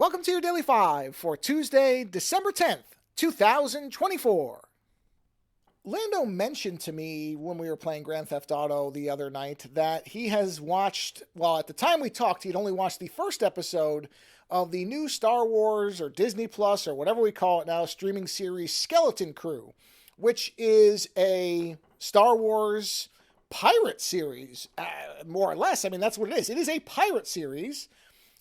Welcome to your Daily 5 for Tuesday, December 10th, 2024. Lando mentioned to me when we were playing Grand Theft Auto the other night that he has watched, well, at the time we talked, he'd only watched the first episode of the new Star Wars or Disney Plus or whatever we call it now, streaming series Skeleton Crew, which is a Star Wars pirate series, more or less. I mean, that's what it is. It is a pirate series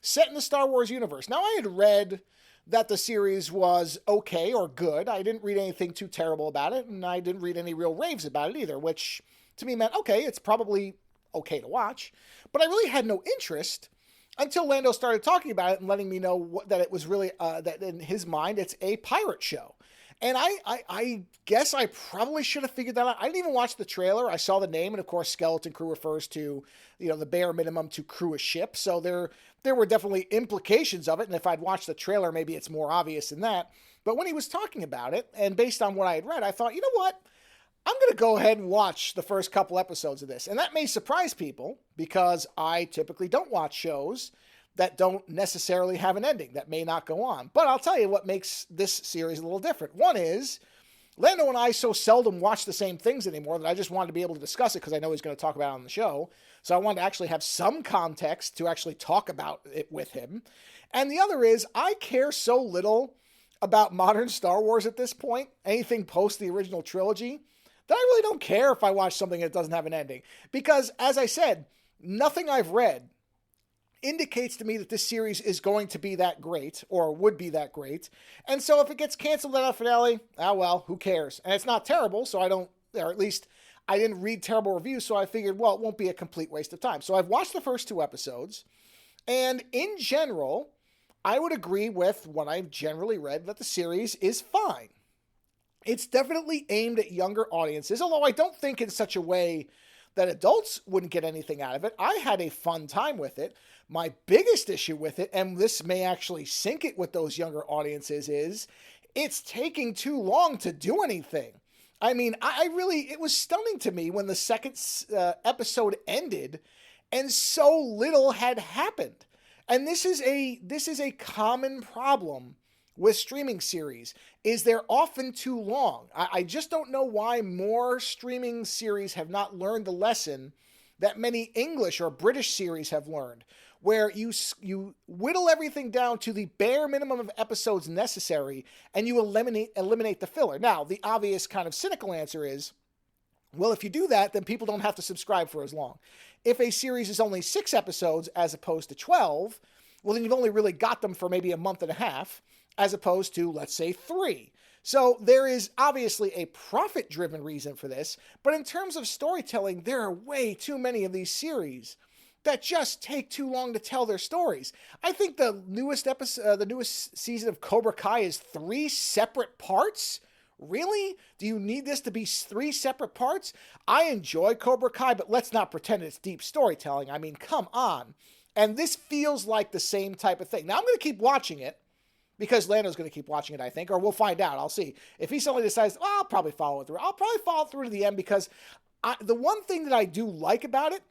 set in the Star Wars universe. Now, I had read that the series was okay or good. I didn't read anything too terrible about it, and I didn't read any real raves about it either, which to me meant, okay, it's probably okay to watch. But I really had no interest until Lando started talking about it and letting me know that it was really, that in his mind, it's a pirate show. And I guess I probably should have figured that out. I didn't even watch the trailer. I saw the name, and of course, Skeleton Crew refers to, the bare minimum to crew a ship. So there were definitely implications of it. And if I'd watched the trailer, maybe it's more obvious than that. But when he was talking about it, and based on what I had read, I thought, you know what? I'm going to go ahead and watch the first couple episodes of this. And that may surprise people because I typically don't watch shows that don't necessarily have an ending, that may not go on. But I'll tell you what makes this series a little different. One is, Lando and I so seldom watch the same things anymore that I just wanted to be able to discuss it because I know he's going to talk about it on the show. So I wanted to actually have some context to actually talk about it with him. And the other is, I care so little about modern Star Wars at this point, anything post the original trilogy, that I really don't care if I watch something that doesn't have an ending. Because, as I said, nothing I've read indicates to me that this series is going to be that great, or would be that great. And so if it gets canceled at a finale, well, who cares? And it's not terrible, so I don't, or at least I didn't read terrible reviews, so I figured, well, it won't be a complete waste of time. So I've watched the first 2 episodes, and in general, I would agree with what I've generally read, that the series is fine. It's definitely aimed at younger audiences, although I don't think in such a way that adults wouldn't get anything out of it. I had a fun time with it. My biggest issue with it, and this may actually sink it with those younger audiences, is it's taking too long to do anything. I mean, it was stunning to me when the second episode ended and so little had happened. And this is a common problem with streaming series, is they're often too long. I just don't know why more streaming series have not learned the lesson that many English or British series have learned, where you whittle everything down to the bare minimum of episodes necessary, and you eliminate the filler. Now, the obvious kind of cynical answer is, well, if you do that, then people don't have to subscribe for as long. If a series is only 6 episodes as opposed to 12, well, then you've only really got them for maybe a month and a half, as opposed to, let's say, 3. So there is obviously a profit-driven reason for this, but in terms of storytelling, there are way too many of these series that just take too long to tell their stories. I think the newest season of Cobra Kai is 3 separate parts. Really? Do you need this to be 3 separate parts? I enjoy Cobra Kai, but let's not pretend it's deep storytelling. I mean, come on. And this feels like the same type of thing. Now, I'm going to keep watching it, because Lando's going to keep watching it, I think, or we'll find out. I'll see. If he suddenly decides, well, I'll probably follow it through. I'll probably follow it through to the end, because the one thing that I do like about it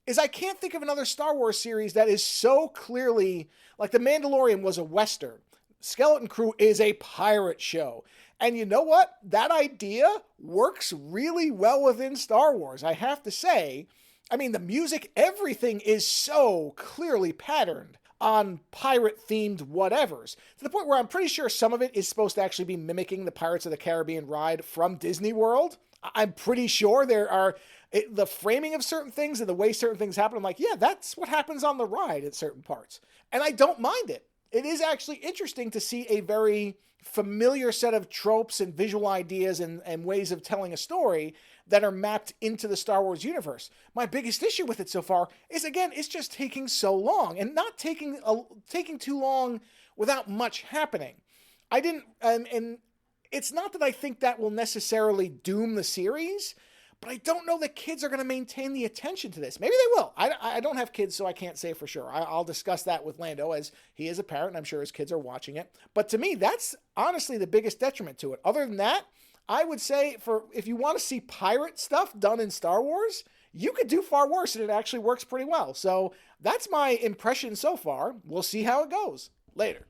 is I can't think of another Star Wars series that is so clearly, like The Mandalorian was a Western. Skeleton Crew is a pirate show. And you know what? That idea works really well within Star Wars, I have to say. I mean, the music, everything is so clearly patterned on pirate-themed whatevers, to the point where I'm pretty sure some of it is supposed to actually be mimicking the Pirates of the Caribbean ride from Disney World. I'm pretty sure the framing of certain things and the way certain things happen, I'm like, yeah, that's what happens on the ride at certain parts. And I don't mind it. It is actually interesting to see a very familiar set of tropes and visual ideas and ways of telling a story that are mapped into the Star Wars universe. My biggest issue with it so far is, again, it's just taking so long, and not taking too long without much happening. And it's not that I think that will necessarily doom the series, but I don't know that kids are going to maintain the attention to this. Maybe they will. I don't have kids, so I can't say for sure. I'll discuss that with Lando, as he is a parent, and I'm sure his kids are watching it. But to me, that's honestly the biggest detriment to it. Other than that, I would say if you want to see pirate stuff done in Star Wars, you could do far worse, and it actually works pretty well. So that's my impression so far. We'll see how it goes. Later.